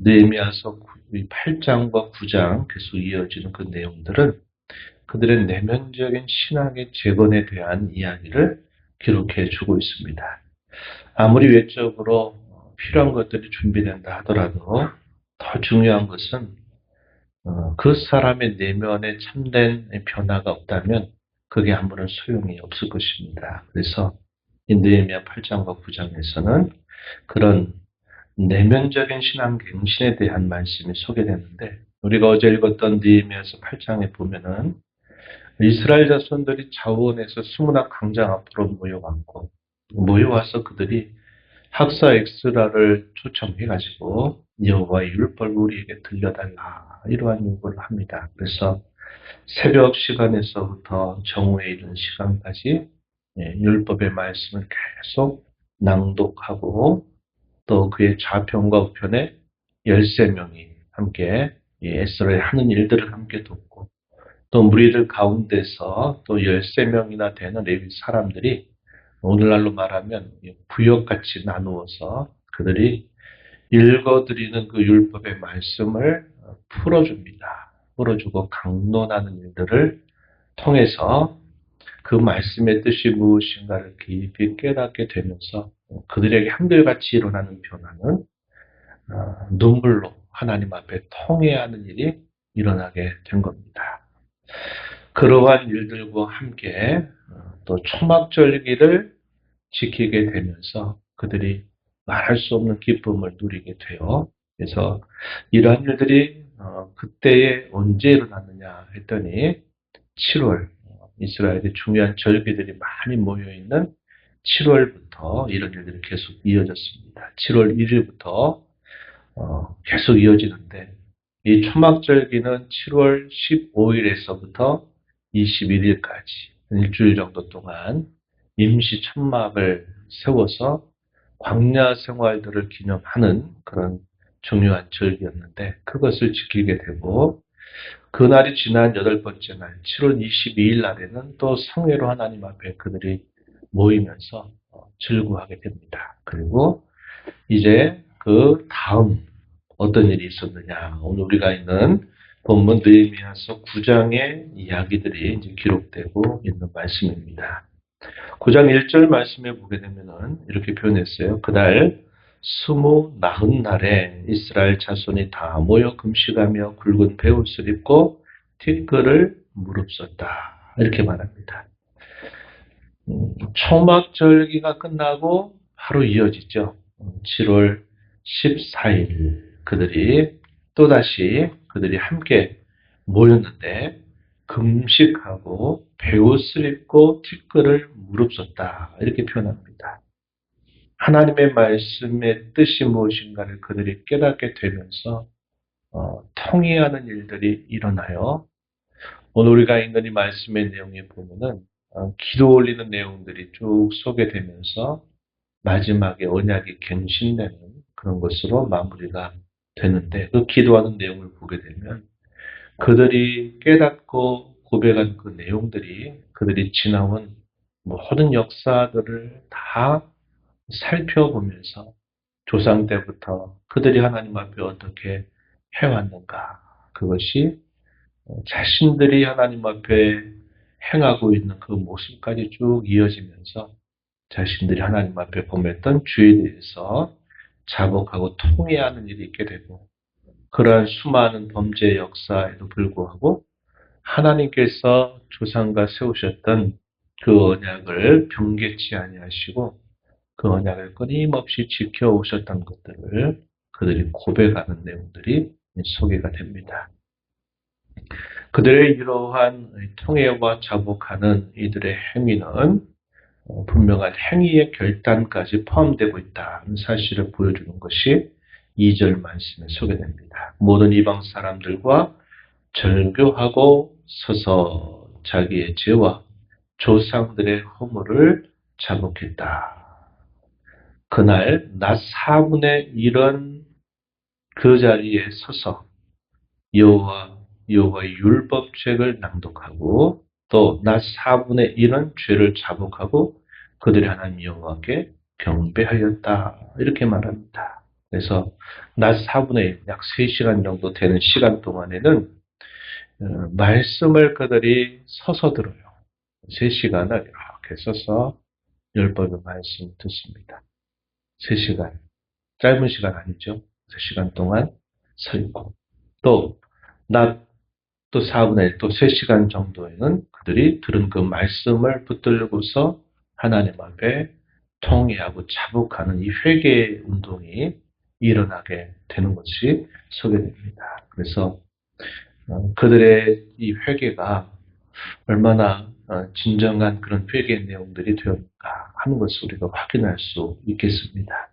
느헤미야서 8장과 9장 계속 이어지는 그 내용들은 그들의 내면적인 신앙의 재건에 대한 이야기를 기록해 주고 있습니다. 아무리 외적으로 필요한 것들이 준비된다 하더라도 더 중요한 것은 그 사람의 내면에 참된 변화가 없다면 그게 아무런 소용이 없을 것입니다. 그래서 이 느헤미야 8장과 9장에서는 그런 내면적인 신앙 갱신에 대한 말씀이 소개되는데, 우리가 어제 읽었던 느헤미야서 8장에 보면은 이스라엘 자손들이 자원에서 스무나 광장 앞으로 모여와서 그들이 학사 엑스라를 초청해가지고 여호와의 율법을 우리에게 들려달라, 이러한 요구를 합니다. 그래서 새벽 시간에서부터 정오에 이른 시간까지 율법의 말씀을 계속 낭독하고, 또 그의 좌편과 우편에 13명이 함께 에스라의 하는 일들을 함께 돕고, 또 무리들 가운데서 또 13명이나 되는 레위 사람들이 오늘날로 말하면 부역같이 나누어서 그들이 읽어드리는 그 율법의 말씀을 풀어줍니다. 풀어주고 강론하는 일들을 통해서 그 말씀의 뜻이 무엇인가를 깊이 깨닫게 되면서 그들에게 한결같이 일어나는 변화는 눈물로 하나님 앞에 통회하는 일이 일어나게 된 겁니다. 그러한 일들과 함께 또 초막절기를 지키게 되면서 그들이 말할 수 없는 기쁨을 누리게 돼요. 그래서 이러한 일들이 그때에 언제 일어났느냐 했더니 7월, 이스라엘의 중요한 절기들이 많이 모여있는 7월부터 이런 일들이 계속 이어졌습니다. 7월 1일부터 계속 이어지는데, 이 초막절기는 7월 15일에서부터 21일까지 일주일 정도 동안 임시 천막을 세워서 광야 생활들을 기념하는 그런 중요한 절기였는데, 그것을 지키게 되고, 그날이 지난 8번째 날 7월 22일 날에는 또 성회로 하나님 앞에 그들이 모이면서 즐거워하게 됩니다. 그리고 이제 그 다음 어떤 일이 있었느냐, 오늘 우리가 있는 본문 느헤미야서 9장의 이야기들이 이제 기록되고 있는 말씀입니다. 9장 1절 말씀에 보게 되면은 이렇게 표현했어요. 그날 29날에 이스라엘 자손이 다 모여 금식하며 굵은 베옷을 입고 티끌을 무릅썼다, 이렇게 말합니다. 초막절기가 끝나고 바로 이어지죠. 7월 14일 그들이 함께 모였는데 금식하고 베옷을 입고 티끌을 무릅썼다, 이렇게 표현합니다. 하나님의 말씀의 뜻이 무엇인가를 그들이 깨닫게 되면서 통회하는 일들이 일어나요. 오늘 우리가 읽는 이 말씀의 내용에 보면은 기도 올리는 내용들이 쭉 소개되면서 마지막에 언약이 갱신되는 그런 것으로 마무리가 되는데, 그 기도하는 내용을 보게 되면 그들이 깨닫고 고백한 그 내용들이 그들이 지나온 모든 역사들을 다 살펴보면서 조상 때부터 그들이 하나님 앞에 어떻게 해왔는가, 그것이 자신들이 하나님 앞에 행하고 있는 그 모습까지 쭉 이어지면서 자신들이 하나님 앞에 범했던 죄에 대해서 자복하고 통회하는 일이 있게 되고, 그러한 수많은 범죄 역사에도 불구하고 하나님께서 조상과 세우셨던 그 언약을 변개치 아니하시고 그 언약을 끊임없이 지켜오셨던 것들을 그들이 고백하는 내용들이 소개가 됩니다. 그들의 이러한 통회와 자복하는 이들의 행위는 분명한 행위의 결단까지 포함되고 있다는 사실을 보여주는 것이 2절 말씀에 소개됩니다. 모든 이방 사람들과 절교하고 서서 자기의 죄와 조상들의 허물을 자복했다. 그날 낮 4분의 1은 그 자리에 서서 여호와의 율법책을 낭독하고, 또 낮 4분의 1은 죄를 자복하고 그들이 하나님 여호와께 경배하였다, 이렇게 말합니다. 그래서 낮 4분의 1, 약 3시간 정도 되는 시간 동안에는 말씀을 그들이 서서 들어요. 3시간을 이렇게 서서 율법의 말씀을 듣습니다. 3시간. 짧은 시간 아니죠. 3시간 동안 서 있고. 또, 낮 또 4분의 1, 또 3시간 정도에는 그들이 들은 그 말씀을 붙들고서 하나님 앞에 통회하고 자복하는 이 회개 운동이 일어나게 되는 것이 소개됩니다. 그래서 그들의 이 회개가 얼마나 진정한 그런 회개의 내용들이 되었는가 하는 것을 우리가 확인할 수 있겠습니다.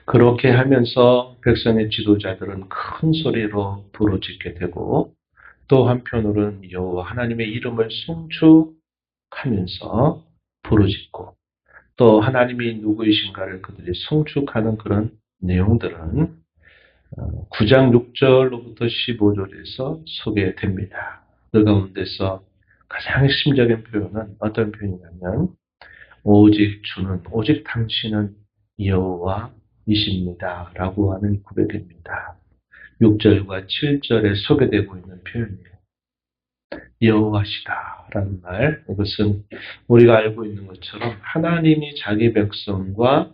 그렇게 하면서 백성의 지도자들은 큰 소리로 부르짖게 되고 또 한편으로는 여호와 하나님의 이름을 송축하면서 부르짖고 또 하나님이 누구이신가를 그들이 송축하는 그런 내용들은 9장 6절로부터 15절에서 소개됩니다. 그 가운데서 가장 핵심적인 표현은 어떤 표현이냐면 오직 주는 오직 당신은 여호와이십니다 라고 하는 고백입니다. 6절과 7절에 소개되고 있는 표현이에요. 여호와시다라는 말, 이것은 우리가 알고 있는 것처럼 하나님이 자기 백성과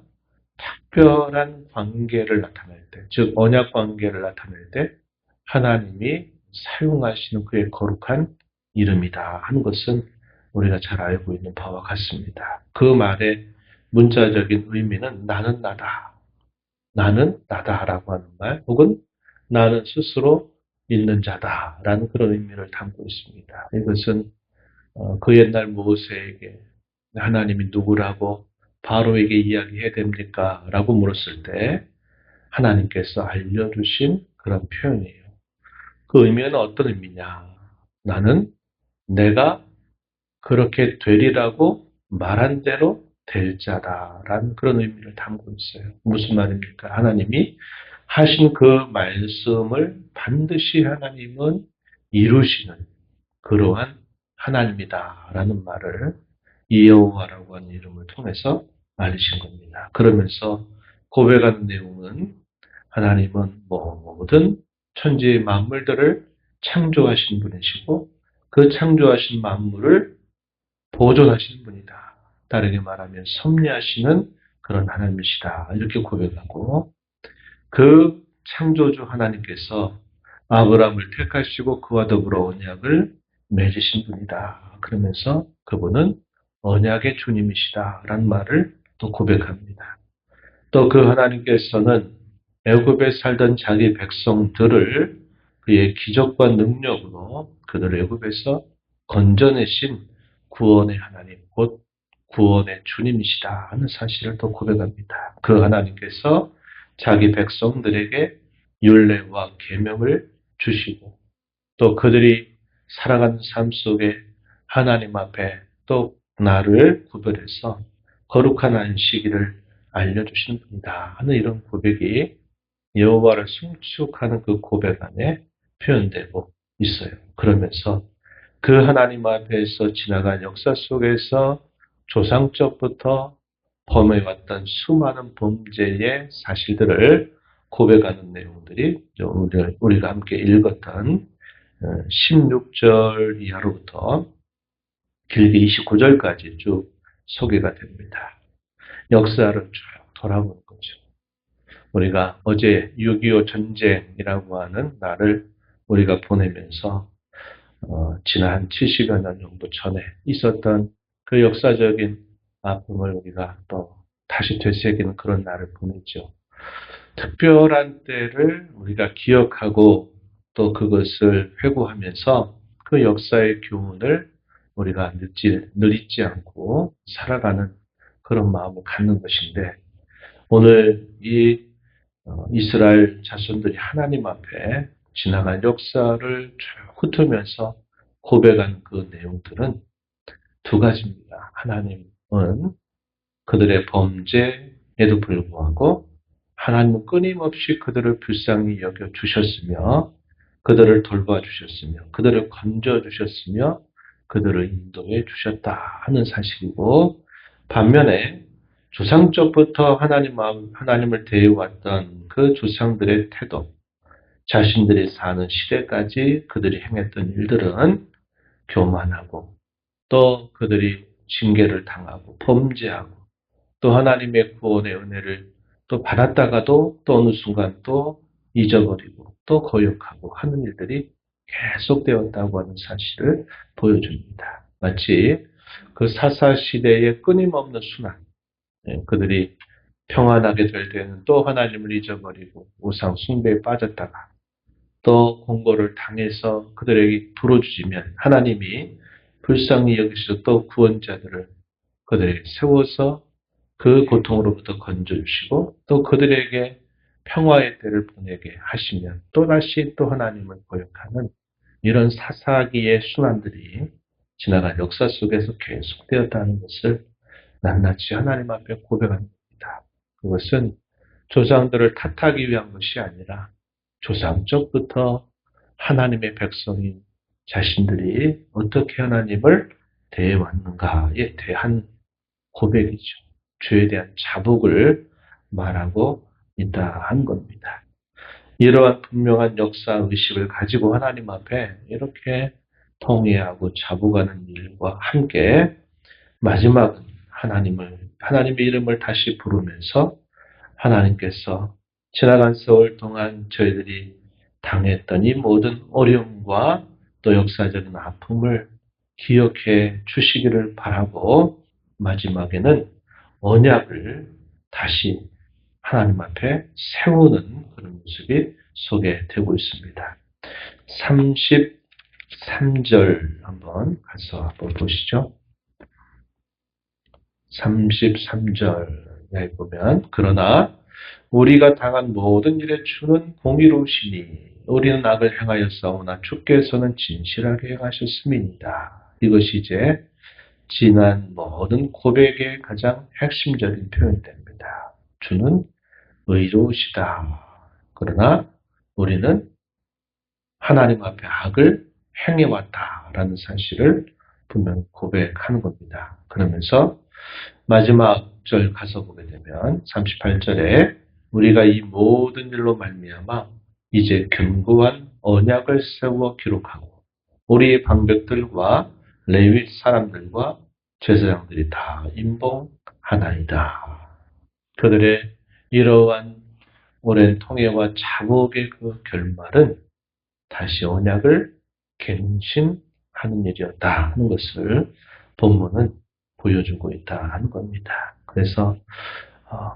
특별한 관계를 나타낼 때, 즉 언약 관계를 나타낼 때 하나님이 사용하시는 그의 거룩한 이름이다 하는 것은 우리가 잘 알고 있는 바와 같습니다. 그 말의 문자적인 의미는 나는 나다. 나는 나다라고 하는 말, 혹은 나는 스스로 있는 자다라는 그런 의미를 담고 있습니다. 이것은 그 옛날 모세에게 하나님이 누구라고 바로에게 이야기해야 됩니까? 라고 물었을 때 하나님께서 알려주신 그런 표현이에요. 그 의미는 어떤 의미냐? 나는 내가 그렇게 되리라고 말한 대로 될 자다라는 그런 의미를 담고 있어요. 무슨 말입니까? 하나님이 하신 그 말씀을 반드시 하나님은 이루시는 그러한 하나님이다라는 말을 여호와라고 하는 이름을 통해서 알리신 겁니다. 그러면서 고백하는 내용은 하나님은 모든 천지의 만물들을 창조하신 분이시고 그 창조하신 만물을 보존하시는 분이다. 다르게 말하면 섭리하시는 그런 하나님이시다. 이렇게 고백하고 그 창조주 하나님께서 아브라함을 택하시고 그와 더불어 언약을 맺으신 분이다. 그러면서 그분은 언약의 주님이시다. 라는 말을 또 고백합니다. 또 그 하나님께서는 애굽에 살던 자기 백성들을 그의 기적과 능력으로 그들을 애굽에서 건져내신 구원의 하나님, 곧 구원의 주님이시다 하는 사실을 또 고백합니다. 그 하나님께서 자기 백성들에게 율례와 계명을 주시고 또 그들이 살아가는 삶 속에 하나님 앞에 또 나를 구별해서 거룩한 안식일을 알려주시는 분이다 하는 이런 고백이 여호와를 송축하는 그 고백 안에 표현되고 있어요. 그러면서 그 하나님 앞에서 지나간 역사 속에서 조상적부터 범해왔던 수많은 범죄의 사실들을 고백하는 내용들이 우리가 함께 읽었던 16절 이하로부터 길게 29절까지 쭉 소개가 됩니다. 역사를 쭉 돌아보는 거죠. 우리가 어제 6.25 전쟁이라고 하는 날을 우리가 보내면서 지난 한 70여 년 정도 전에 있었던 그 역사적인 아픔을 우리가 또 다시 되새기는 그런 날을 보냈죠. 특별한 때를 우리가 기억하고 또 그것을 회고하면서 그 역사의 교훈을 우리가 늘 잊지 않고 살아가는 그런 마음을 갖는 것인데 오늘 이 이스라엘 자손들이 하나님 앞에 지나간 역사를 쭉 훑으면서 고백하는 그 내용들은 두 가지입니다. 하나님은 그들의 범죄에도 불구하고 하나님은 끊임없이 그들을 불쌍히 여겨주셨으며 그들을 돌봐주셨으며 그들을 건져주셨으며 그들을 인도해 주셨다 하는 사실이고 반면에 조상적부터 하나님을 대해왔던 그 조상들의 태도, 자신들이 사는 시대까지 그들이 행했던 일들은 교만하고 또 그들이 징계를 당하고 범죄하고 또 하나님의 구원의 은혜를 또 받았다가도 또 어느 순간 또 잊어버리고 또 거역하고 하는 일들이 계속되었다고 하는 사실을 보여줍니다. 마치 그 사사시대의 끊임없는 순환, 그들이 평안하게 될 때는 또 하나님을 잊어버리고 우상 숭배에 빠졌다가 또 공고를 당해서 그들에게 부러지면 하나님이 불쌍히 여기시고 또 구원자들을 그들에게 세워서 그 고통으로부터 건져주시고 또 그들에게 평화의 때를 보내게 하시면 또다시 또 하나님을 고역하는 이런 사사기의 순환들이 지나간 역사 속에서 계속되었다는 것을 낱낱이 하나님 앞에 고백합니다. 그것은 조상들을 탓하기 위한 것이 아니라 조상적부터 하나님의 백성인 자신들이 어떻게 하나님을 대해왔는가에 대한 고백이죠. 죄에 대한 자복을 말하고 있다 한 겁니다. 이러한 분명한 역사 의식을 가지고 하나님 앞에 이렇게 통회하고 자복하는 일과 함께 마지막은 하나님의 이름을 다시 부르면서 하나님께서 지나간 세월 동안 저희들이 당했던 이 모든 어려움과 또 역사적인 아픔을 기억해 주시기를 바라고 마지막에는 언약을 다시 하나님 앞에 세우는 그런 모습이 소개되고 있습니다. 33절 한번 가서 한번 보시죠. 33절에 보면 그러나 우리가 당한 모든 일에 주는 공의로우시니 우리는 악을 행하였사오나 주께서는 진실하게 행하셨음이니이다. 이것이 이제 지난 모든 고백의 가장 핵심적인 표현이 됩니다. 주는 의로우시다. 그러나 우리는 하나님 앞에 악을 행해왔다라는 사실을 분명히 고백하는 겁니다. 그러면서 마지막 절 가서 보게 되면 38절에 우리가 이 모든 일로 말미암아 이제 견고한 언약을 세워 기록하고 우리의 방백들과 레위 사람들과 제사장들이 다 임봉하나이다. 그들의 이러한 오랜 통해와 자복의 그 결말은 다시 언약을 갱신하는 일이었다 하는 것을 본문은 보여주고 있다 하는 겁니다. 그래서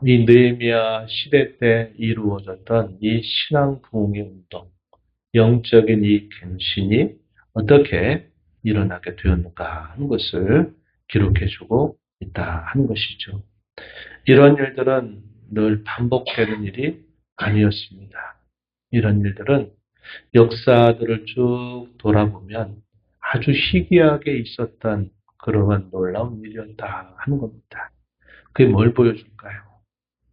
이 느헤미야 시대 때 이루어졌던 이 신앙 부흥의 운동, 영적인 이 갱신이 어떻게 일어나게 되었는가 하는 것을 기록해주고 있다 하는 것이죠. 이런 일들은 늘 반복되는 일이 아니었습니다. 이런 일들은 역사들을 쭉 돌아보면 아주 희귀하게 있었던 그러한 놀라운 일이었다 하는 겁니다. 그게 뭘 보여줄까요?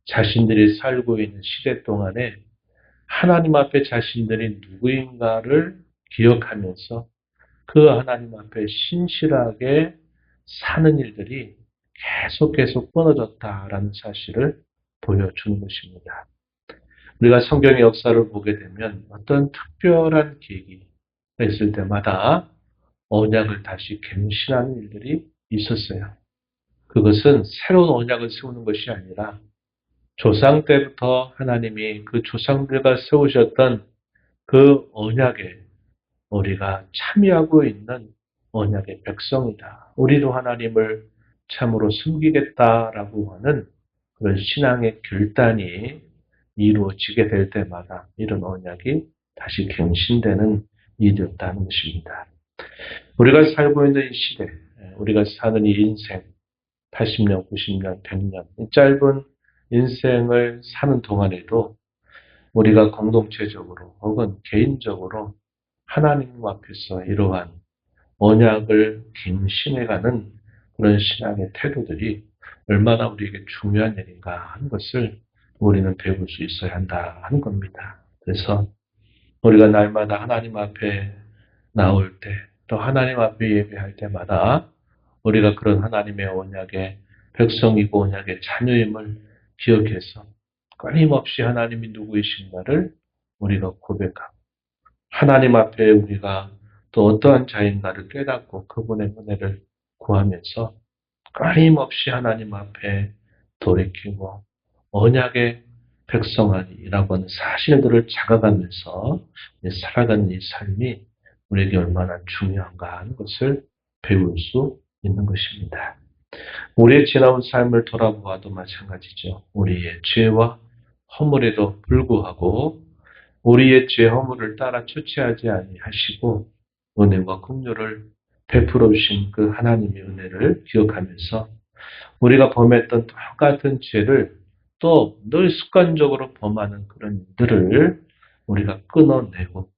자신들이 살고 있는 시대 동안에 하나님 앞에 자신들이 누구인가를 기억하면서 그 하나님 앞에 신실하게 사는 일들이 계속 끊어졌다라는 사실을 보여주는 것입니다. 우리가 성경의 역사를 보게 되면 어떤 특별한 계기가 있을 때마다 언약을 다시 갱신하는 일들이 있었어요. 그것은 새로운 언약을 세우는 것이 아니라 조상 때부터 하나님이 그 조상들과 세우셨던 그 언약에 우리가 참여하고 있는 언약의 백성이다. 우리도 하나님을 참으로 섬기겠다라고 하는 그런 신앙의 결단이 이루어지게 될 때마다 이런 언약이 다시 갱신되는 일이었다는 것입니다. 우리가 살고 있는 이 시대, 우리가 사는 이 인생, 80년, 90년, 100년, 이 짧은 인생을 사는 동안에도 우리가 공동체적으로 혹은 개인적으로 하나님 앞에서 이러한 언약을 갱신해가는 그런 신앙의 태도들이 얼마나 우리에게 중요한 일인가 하는 것을 우리는 배울 수 있어야 한다 하는 겁니다. 그래서 우리가 날마다 하나님 앞에 나올 때, 또 하나님 앞에 예배할 때마다 우리가 그런 하나님의 언약에 백성이고 언약의 자녀임을 기억해서 끊임없이 하나님이 누구이신가를 우리가 고백하고 하나님 앞에 우리가 또 어떠한 자인가를 깨닫고 그분의 은혜를 구하면서 끊임없이 하나님 앞에 돌이키고 언약의 백성아니라고 하는 사실들을 자각하면서 살아가는 이 삶이 우리에게 얼마나 중요한가 하는 것을 배울 수 있는 것입니다. 우리의 지나온 삶을 돌아보아도 마찬가지죠. 우리의 죄와 허물에도 불구하고 우리의 죄 허물을 따라 처치하지 아니하시고 은혜와 긍휼을 베풀어 주신 그 하나님의 은혜를 기억하면서 우리가 범했던 똑같은 죄를 또 늘 습관적으로 범하는 그런 일들을 우리가 끊어내고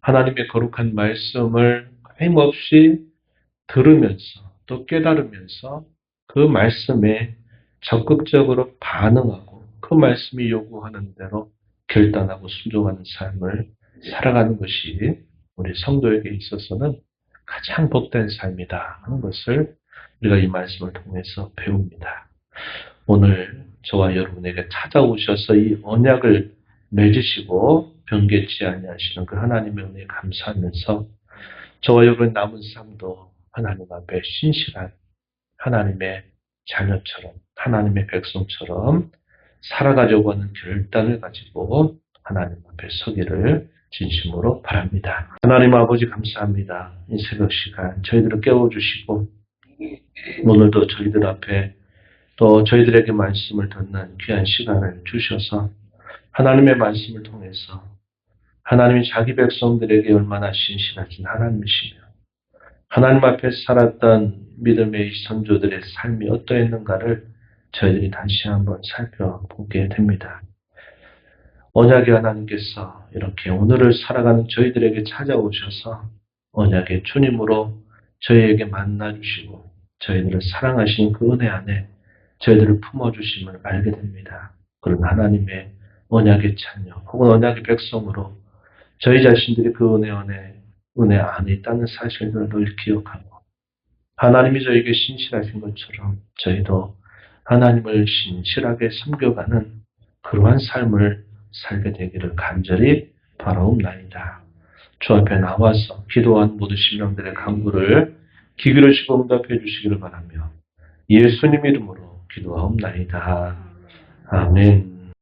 하나님의 거룩한 말씀을 끊임없이 들으면서 또 깨달으면서 그 말씀에 적극적으로 반응하고 그 말씀이 요구하는 대로 결단하고 순종하는 삶을 살아가는 것이 우리 성도에게 있어서는 가장 복된 삶이다 하는 것을 우리가 이 말씀을 통해서 배웁니다. 오늘 저와 여러분에게 찾아오셔서 이 언약을 맺으시고 변개치 아니하시는 그 하나님의 은혜에 감사하면서 저와 여러분 남은 삶도 하나님 앞에 신실한 하나님의 자녀처럼 하나님의 백성처럼 살아가려고 하는 결단을 가지고 하나님 앞에 서기를 진심으로 바랍니다. 하나님 아버지 감사합니다. 이 새벽 시간 저희들을 깨워주시고 오늘도 저희들 앞에 또 저희들에게 말씀을 듣는 귀한 시간을 주셔서 하나님의 말씀을 통해서 하나님이 자기 백성들에게 얼마나 신실하신 하나님이시며 하나님 앞에 살았던 믿음의 선조들의 삶이 어떠했는가를 저희들이 다시 한번 살펴보게 됩니다. 언약의 하나님께서 이렇게 오늘을 살아가는 저희들에게 찾아오셔서 언약의 주님으로 저희에게 만나주시고 저희들을 사랑하신 그 은혜 안에 저희들을 품어주심을 알게 됩니다. 그런 하나님의 언약의 자녀 혹은 언약의 백성으로 저희 자신들이 그 은혜 안에 있다는 사실들을 늘 기억하고 하나님이 저에게 신실하신 것처럼 저희도 하나님을 신실하게 섬겨가는 그러한 삶을 살게 되기를 간절히 바라옵나이다. 주 앞에 나와서 기도한 모든 심령들의 간구를 귀 기울이시고 응답해 주시기를 바라며 예수님 이름으로 기도하옵나이다. 아멘.